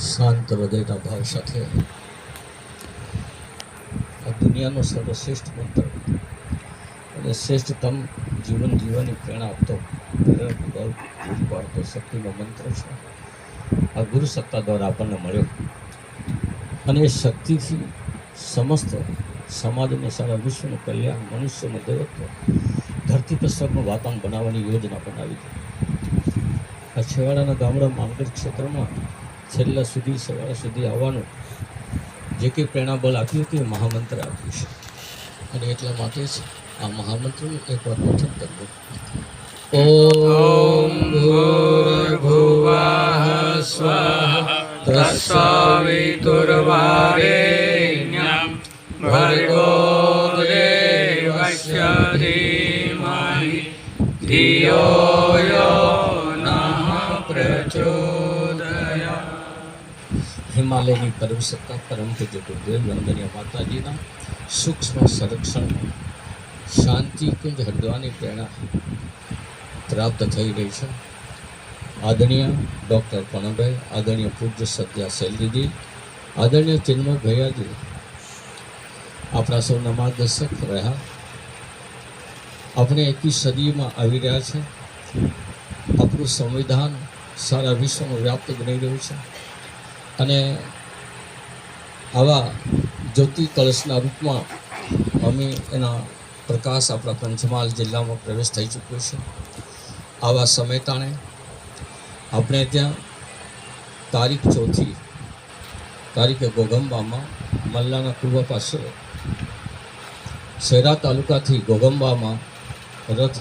શાંત હૃદયના ભાવ સાથે આ દુનિયાનો સર્વશ્રેષ્ઠ મંત્ર અને શ્રેષ્ઠતમ જીવન જીવવાની પ્રેરણા આપતો પ્રેરક બળ પૂરી પાડતો શક્તિનો મંત્ર છે. આ ગુરુ સત્તા દ્વારા આપણને મળ્યો અને એ શક્તિથી સમસ્ત સમાજ અને સારા વિશ્વનું કલ્યાણ, મનુષ્યનું દેવત્વ, ધરતી પર સ્વર્ગનું વાતાવરણ બનાવવાની યોજના બનાવી હતી. આ છેવાડાના ગામડા માંગર ક્ષેત્રમાં છેલ્લા સુધી સવાર સુધી આવવાનું જે કંઈ પ્રેરણા બળ આપ્યું હતું એ મહામંત્ર આપ્યું છે અને એટલા માટે જ આ મહામંત્રનું એકવાર પઠન કરવું. ઓમ ભૂર્ભુવઃ સ્વઃ તત્સવિતુર્વરેણ્યં ભર્ગો દેવસ્ય ધીમહિ ધિયો યો નઃ પ્રચોદયાત્. હિમાલયની પરમ સત્તા પરમ પૂજ્ય ગુરુદેવ વંદનીય માતાજીના સૂક્ષ્મ સંરક્ષણમાં શાંતિ કુંજ હરદ્વારની પ્રેરણા પ્રાપ્ત થઈ રહી છે. આદરણીય ડૉક્ટર પ્રણવભાઈ, આદરણીય પૂજ્ય સત્યા શૈલીજી, આદરણીય ચિન્મય ભૈયાજી આપણા સૌના માર્ગદર્શક રહ્યા. આપણે 21 સદીમાં આવી રહ્યા છે. આપણું સંવિધાન સારા વિશ્વમાં વ્યાપ્ત બની રહ્યું છે અને આવા જ્યોતિ કળશના રૂપમાં અમે એના પ્રકાશ આપણા પંચમહાલ જિલ્લામાં પ્રવેશ થઈ ચૂક્યો છે. આવા સમયતાણે આપણે ત્યાં તારીખ 4 તારીખે ગોગંબામાં મલ્લાના કુવા પાસે શહેરા તાલુકાથી ગોગંબામાં રથ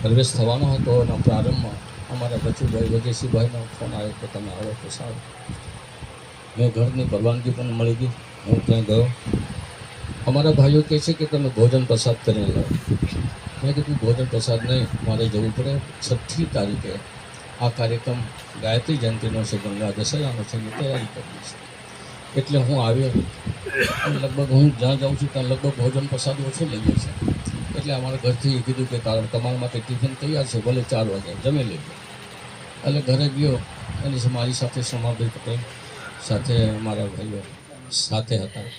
પ્રવેશ થવાનો હતો અને પ્રારંભમાં અમારા બચુભાઈ વજયસિંહભાઈનો ફોન આવ્યો કે તમે આવો તો સારું. મેં ઘરની પરવાનગી પણ મળી ગઈ. હું ત્યાં ગયો. અમારા ભાઈઓ કહે છે કે તમે ભોજન પ્રસાદ કરીને લો. મેં કીધું ભોજન પ્રસાદ નહીં, મારે જવું પડે. 6 તારીખે આ કાર્યક્રમ ગાયત્રી જયંતિનો છે, ગંગા દશેરાનો છે, મેં તૈયારી કરી છે. એટલે હું આવ્યો અને લગભગ હું જ્યાં જાઉં છું ત્યાં લગભગ ભોજન પ્રસાદ ઓછો લઈ ગયો છે. એટલે અમારા ઘરથી કીધું કે તમારા માટે ટિફિન તૈયાર છે, ભલે 4 વાગે જમી લેજો. એટલે ઘરે ગયો અને મારી સાથે સમાભાઈ પટેલ સાથે મારા ભાઈઓ સાથે હતા.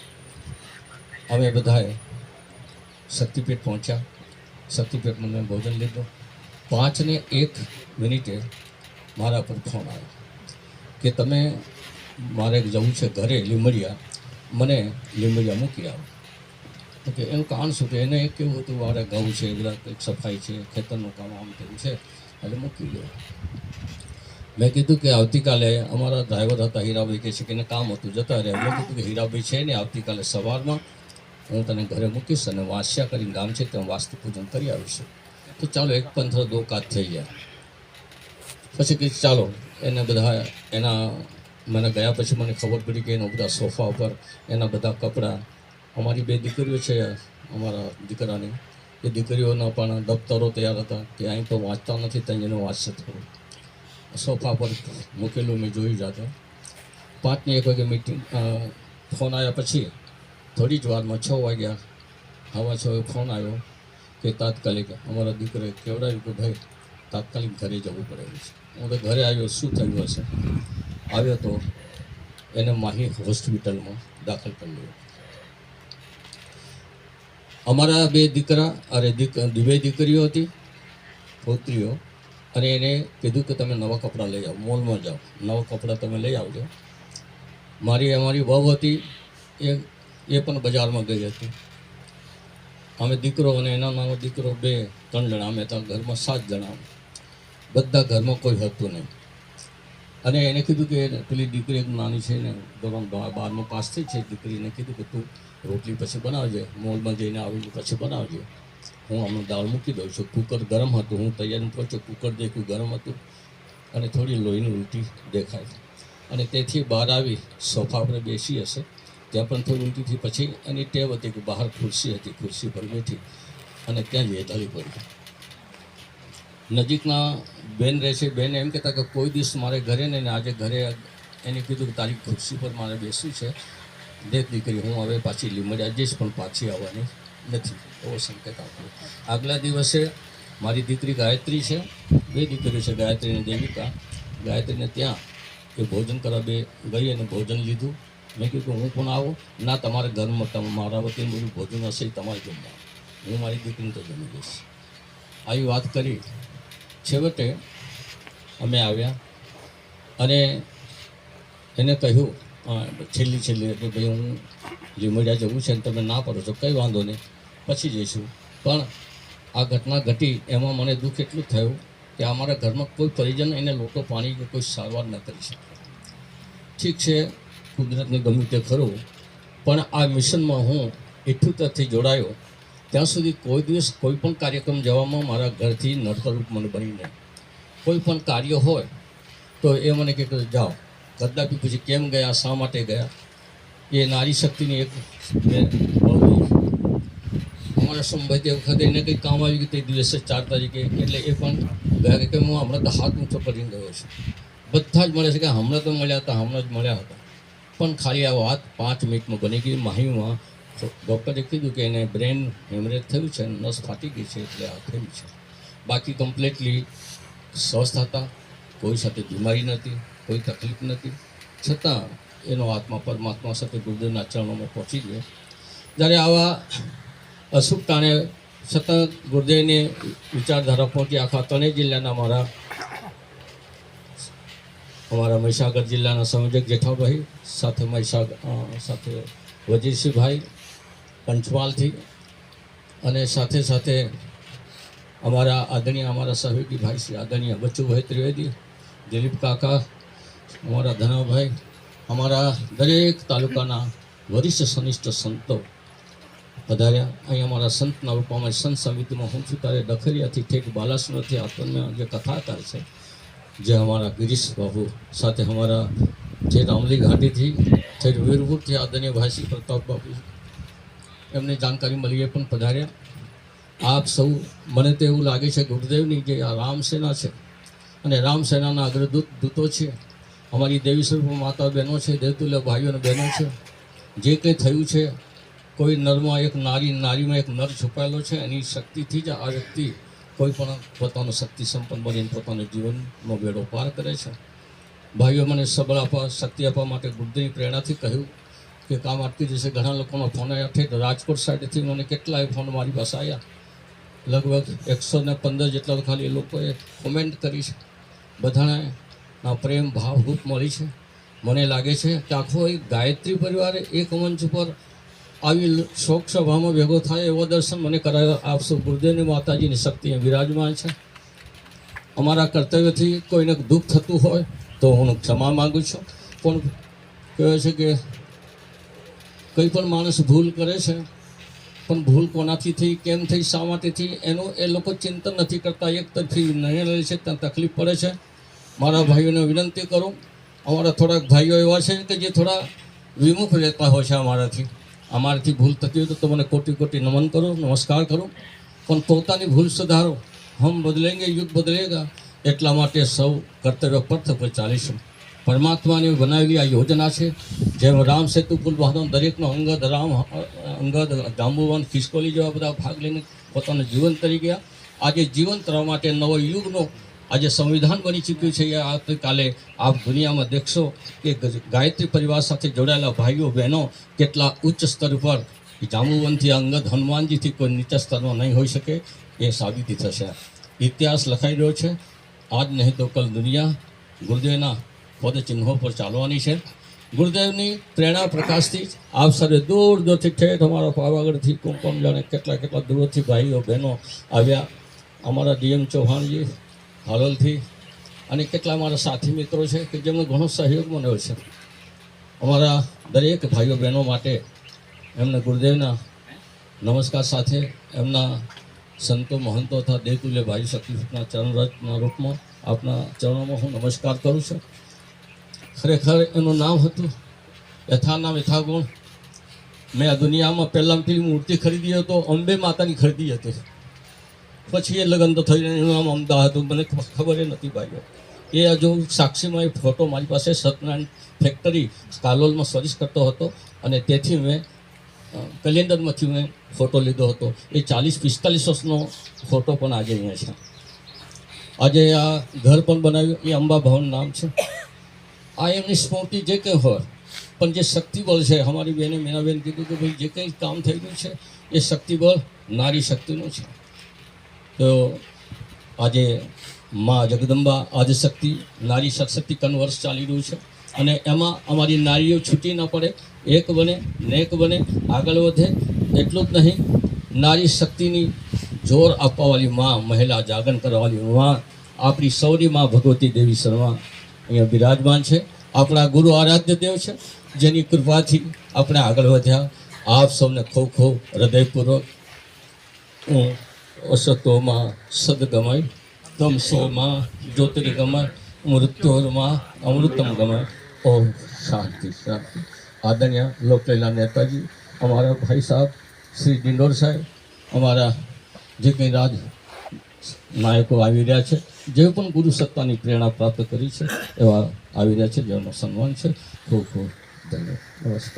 અમે બધાએ શક્તિપીઠ પહોંચ્યા. શક્તિપીઠમાં મેં ભોજન લીધું. 5:01 મારા પર ફોન આવ્યો કે તમે મારે જવું છે ઘરે લીમડિયા, મને લીમડિયા મૂકી આવો. કે એનું કારણ શું કે એને એક કેવું હતું, મારે ઘઉં છે, બધા કંઈક સફાઈ છે, ખેતરનું કામ આમ તેવું છે, એટલે મૂકી ગયો. મેં કીધું કે આવતીકાલે અમારા ડ્રાઈવર હતા હીરાભાઈ, કહે છે કે એને કામ હતું જતા રહે. મેં કીધું કે હીરાભાઈ છે ને, આવતીકાલે સવારમાં હું તને ઘરે મૂકીશ અને વાંસ્યા કરીને ગામ છે ત્યાં વાસ્તુ પૂજન કરી આવીશું. તો ચાલો 1 2 કાજ થઈ ગયા. પછી કે ચાલો એને બધા એના મને ગયા પછી મને ખબર પડી કે એના બધા સોફા ઉપર એના બધા કપડાં, અમારી 2 દીકરીઓ છે અમારા દીકરાની, એ દીકરીઓના પણ દફતરો તૈયાર હતા કે અહીં તો વાંચતા નથી, ત્યાં એને વાંચશે થોડું. સોફા પર મૂકેલું મેં જોયું જાતે. 5:01 વાગે મીટિંગ ફોન આવ્યા પછી થોડી જ વારમાં 6 વાગ્યા, 6:15 ફોન આવ્યો કે તાત્કાલિક અમારા દીકરાએ કેવડાવ્યું કે ભાઈ તાત્કાલિક ઘરે જવું પડે છે. હું તો ઘરે આવ્યો, શું થયું હશે. આવ્યો તો એને માહી હોસ્પિટલમાં દાખલ કરી લીધો. અમારા 2 દીકરા અરે 2 દીકરીઓ હતી, પુત્રીઓ, અને એને કીધું કે તમે નવા કપડાં લઈ આવો, મોલમાં જાઓ, નવા કપડાં તમે લઈ આવજો. અમારી વહુ હતી એ પણ બજારમાં ગઈ હતી. અમે દીકરો અને એના નાનો દીકરો 2-3 જણા, અમે ત્યાં ઘરમાં 7 જણા, બધા ઘરમાં કોઈ હતું નહીં. અને એને કીધું કે પેલી દીકરી એક નાની છે ને, ધોરણ 12માં પાસ થઈ છે, દીકરીને કીધું કે તું રોટલી પછી બનાવજે, મોલમાં જઈને આવીને પછી બનાવજે, હું આમાં દાળ મૂકી દઉં છું. કુકર ગરમ હતું, હું તૈયારી પહોંચ્યો, કુકર દેખ્યું ગરમ હતું અને થોડી લોહીની ઉલટી દેખાય. અને તેથી બહાર આવી સોફા પર બેસી હશે, ત્યાં પણ થોડી ઉલટી થઈ. પછી એની ટેવ હતી કે બહાર ખુરશી હતી, ખુરશી પર બેઠી અને ત્યાં જ ઢળી પડી. નજીકના બેન રહે છે, બેન એમ કહેતા કે કોઈ દિવસ મારે ઘરે નહીં ને આજે ઘરે એને કીધું કે તારી ખુરશી પર મારે બેસવું છે, દેખ દીકરી હું હવે પાછી લીમડિયા જઈશ પણ પાછી આવવાની નથી, એવો સંકેત આપ્યો. આગલા દિવસે મારી દીકરી ગાયત્રી છે, 2 દીકરીઓ છે, ગાયત્રી અને દેવિકા. ગાયત્રીને ત્યાં એ ભોજન કરવા ગઈ અને ભોજન લીધું. મેં કીધું હું પણ આવું ના, તમારા ઘરમાં મારા વતી બધું ભોજન હશે એ તમારે જમવા, હું મારી દીકરીને તો જમી દઈશ. આવી વાત કરી. છેવટે અમે આવ્યા અને એને કહ્યું છેલ્લી કે ભાઈ હું લીમડિયા જવું છે ને તમે ના પડો છો, કંઈ વાંધો નહીં, પછી જઈશું. પણ આ ઘટના ઘટી એમાં મને દુઃખ એટલું થયું કે અમારા ઘરમાં કોઈ પરિજન એને લોટો પાણી કે કોઈ સારવાર ન કરી શકે. ઠીક છે, કુદરતને ગમ્યું તે ખરું, પણ આ મિશનમાં હું 78થી જોડાયો ત્યાં સુધી કોઈ દિવસ કોઈ પણ કાર્યક્રમ જવામાં મારા ઘરથી નડતરરૂપ મને બની નહીં. કોઈ પણ કાર્ય હોય તો એ મને કહે કે જાઓ. કદાપી પછી કેમ ગયા, શા માટે ગયા, એ નારી શક્તિની એક અમારા સંભાઈ તે વખતે એને કંઈક કામ આવી ગયું તે દિવસે 4 તારીખે, એટલે એ પણ ગયા કે હું હમણાં તો હાથ ઊંચો કરીને ગયો છું. બધા જ મળે છે કે હમણાં તો મળ્યા હતા, હમણાં જ મળ્યા હતા. પણ ખાલી આ વાત 5 મિનિટમાં બની ગઈ. માહીમાં ડૉક્ટરે કીધું કે એને બ્રેન હેમરેજ થયું છે, નસ ફાટી ગઈ છે, એટલે આ થયું છે. બાકી કમ્પ્લીટલી સ્વસ્થ હતા, કોઈ સાથે બીમારી નહોતી, કોઈ તકલીફ નથી. છતાં એનો આત્મા પરમાત્મા સાથે ગુરુદેવના ચરણોમાં પહોંચી ગયો. જ્યારે આવા અશુભ ટાણે છતાં ગુરુદેવની વિચારધારા પહોંચી આખા 3 જિલ્લાના અમારા મહીસાગર જિલ્લાના સંયોજક જેઠાભાઈ સાથે સાથે વજીરસિંહભાઈ પંચમહાલથી, અને સાથે સાથે અમારા આદરણીય અમારા સહયોગી ભાઈ શ્રી આદરણીય બચ્ચુભાઈ ત્રિવેદી, દિલીપ કાકા, અમારા ધનાભાઈ, અમારા દરેક તાલુકાના વરિષ્ઠ સનિષ્ઠ સંતો પધાર્યા. અહીં અમારા સંતના રૂપમાં સંત સમિતિમાં હું છું ત્યારે ડખરિયાથી ઠેઠ બાલાસનોરથી આપણને જે કથાકાર છે, જે અમારા ગિરીશ બાબુ સાથે અમારા જે રામલી ઘાટીથી ઠેઠ વીરપુરથી આદરણીય ભાઈ પ્રતાપ બાબુ, એમને જાણકારી મળી એ પણ પધાર્યા. આપ સૌ, મને તો એવું લાગે છે ગુરુદેવની જે આ રામસેના છે અને રામસેનાના અગ્રદૂતો છે, અમારી દેવી સ્વરૂપ માતા બહેનો છે, દેવતુલ્ય ભાઈઓ અને બહેનો છે. જે કંઈ થયું છે, કોઈ નરમાં એક નારીમાં એક નર છુપાયેલો છે, એની શક્તિથી જ આ વ્યક્તિ કોઈ પણ પોતાનો શક્તિ સંપન્ન બનીને પોતાનો જીવનનો બેડો પાર કરે છે. ભાઈઓ મને સબળ આપવા, શક્તિ આપવા માટે ગુરુદેવની પ્રેરણાથી કહ્યું કે કામ અટકી જશે. ઘણા લોકોનો ફોન આવ્યા, ઠેઠ રાજકોટ સાઈડથી મને કેટલાય ફોન મારી પાસે આવ્યા. લગભગ 115 જેટલા તો ખાલી એ લોકોએ કોમેન્ટ કરી છે. બધાને પ્રેમ ભાવભૂત મળી છે. મને લાગે છે કે આખો એક ગાયત્રી પરિવાર એક મંચ પર આવી શોક સભામાં ભેગો થાય એવો દર્શન મને કરાવ્યા. આપ સૌ ગુરુદેવની માતાજીની શક્તિ વિરાજમાન છે. અમારા કર્તવ્યથી કોઈને દુઃખ થતું હોય તો હું ક્ષમા માગું છું. પણ કહેવાય છે કે કંઈ પણ માણસ ભૂલ કરે છે, પણ ભૂલ કોનાથી થઈ, કેમ થઈ, શા માટે થઈ, એનું એ લોકો ચિંતન નથી કરતા. એક તરફી નિર્ણય લે છે, ત્યાં તકલીફ પડે છે. મારા ભાઈઓને વિનંતી કરું, અમારા થોડાક ભાઈઓ એવા છે કે જે થોડા વિમુખ રહેતા હોય છે અમારાથી ભૂલ થતી હોય તો મને કોટી કોટી નમન કરો, નમસ્કાર કરો. પણ પોતાની ભૂલ સુધારો. હમ બદલેંગે, યુગ બદલેગા. એટલા માટે સૌ કર્તવ્ય પથ પર ચાલીશું. પરમાત્માની બનાવેલી આ યોજના છે. જેમ રામ સેતુ પુલ બાંધો, દરેકનો અંગદ જાંબુવાન ખિસકોલી જેવા બધા ભાગ લઈને પોતાનું જીવન તરી ગયા. આજે જીવન કરવા માટે નવો યુગનો આજે સંવિધાન બની ચૂક્યું છે. આવતીકાલે આપ દુનિયામાં દેખશો કે ગાયત્રી પરિવાર સાથે જોડાયેલા ભાઈઓ બહેનો કેટલા ઉચ્ચ સ્તર પર, જાંબુવનથી અંગદ હનુમાનજીથી કોઈ નીચા સ્તરમાં નહીં હોઈ શકે એ સાબિતી થશે. ઇતિહાસ લખાઈ રહ્યો છે. આજ નહીં તો કલ દુનિયા ગુરુદેવના પદચિહ્નો પર ચાલવાની છે. ગુરુદેવની પ્રેરણા પ્રકાશથી જ આપ સર્વે દૂર દૂરથી ઠેઠ અમારા પાવાગઢથી કુમકુમ જાણે કેટલા દૂરથી ભાઈઓ બહેનો આવ્યા. અમારા ડીએમ ચૌહાણજી હાલોલથી અને કેટલા અમારા સાથી મિત્રો છે કે જેમનો ઘણો સહયોગ મળ્યો છે. અમારા દરેક ભાઈઓ બહેનો માટે એમને ગુરુદેવના નમસ્કાર સાથે એમના સંતો મહંતો તથા દેવતુલ્ય ભાઈ શક્તિના ચરણરજના રૂપમાં આપના ચરણોમાં હું નમસ્કાર કરું છું. ખરેખર એનું નામ હતું યથાનામ યથાગુણ. મેં આ દુનિયામાં પહેલાં પેલી મૂર્તિ ખરીદી હતો, અંબે માતાની ખરીદી હતી. પછી એ લગ્ન તો થઈને એનું નામ અમદા હતું, મને ખબર નથી ભાઈઓ. એ હજુ સાક્ષીમાં એ ફોટો મારી પાસે સત્યનારાયણ ફેક્ટરી કાલોલમાં સર્વિસ કરતો હતો અને તેથી મેં કેલેન્ડરમાંથી મેં ફોટો લીધો હતો. એ 40-45 વર્ષનો ફોટો પણ આજે અહીંયા છે. આજે આ ઘર પણ બનાવ્યું, એ અંબા ભવન નામ છે. આ એમની સ્મૃતિ જે કંઈ હોય, પણ જે શક્તિબળ છે, અમારી બેને મીનાબેન કીધું કે ભાઈ જે કંઈ કામ થઈ રહ્યું છે એ શક્તિબળ નારી શક્તિનું છે. તો આજે મા જગદંબા આદિશક્તિ નારી સશક્તિકરણ વર્ષ ચાલી રહ્યું છે અને એમાં અમારી નારીઓ છૂટી ન પડે, એક બને નેક બને, આગળ વધે. એટલું જ નહીં, નારી શક્તિની જોર આપવાવાળી મા, મહિલા જાગરણ કરવાવાળી મા આપણી સૌની મા ભગવતી દેવી શર્મા અહીંયા બિરાજમાન છે. આપણા ગુરુ આરાધ્ય દેવ છે, જેની કૃપાથી આપણે આગળ વધ્યા. આપ સૌને ખૂબ ખૂબ હૃદયપૂર્વક હું અસતોમાં સદગમય, તમસોમાં જ્યોતિર્ગમય, મૃત્યોર્માં અમૃતમ ગમય. ઓમ શાંતિ શાંતિ. આદરણીય લોકલીલા નેતાજી, અમારા ભાઈ સાહેબ શ્રી ડિંડોર સાહેબ, અમારા જે કંઈ રાજ નાયકો આવી રહ્યા છે, જે પણ ગુરુ સત્તાની પ્રેરણા પ્રાપ્ત કરી છે એવા આવી રહ્યા છે, જેમનું સન્માન છે. ખૂબ ખૂબ ધન્યવાદ. નમસ્કાર.